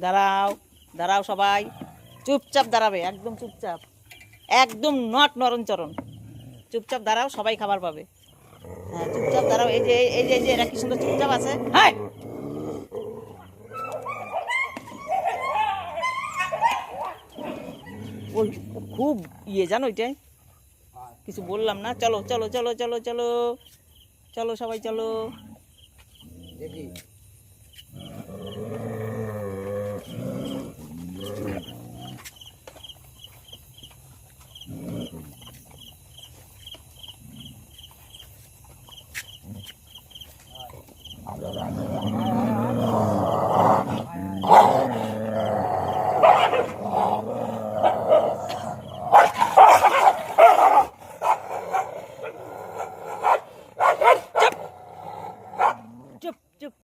দাঁড়াও দাঁড়াও সবাই, চুপচাপ দাঁড়াবে, একদম চুপচাপ, একদম নট নরণচরণ, চুপচাপ দাঁড়াও, সবাই খাবার পাবে। হ্যাঁ চুপচাপ দাঁড়াও। এই যে এই যে এই যে এরা কি সুন্দর চুপচাপ আছে। হ্যাঁ ওই খুব ইয়ে জানো ওইটাই, কিছু বললাম না। চলো চলো চলো চলো চলো চলো সবাই চলো।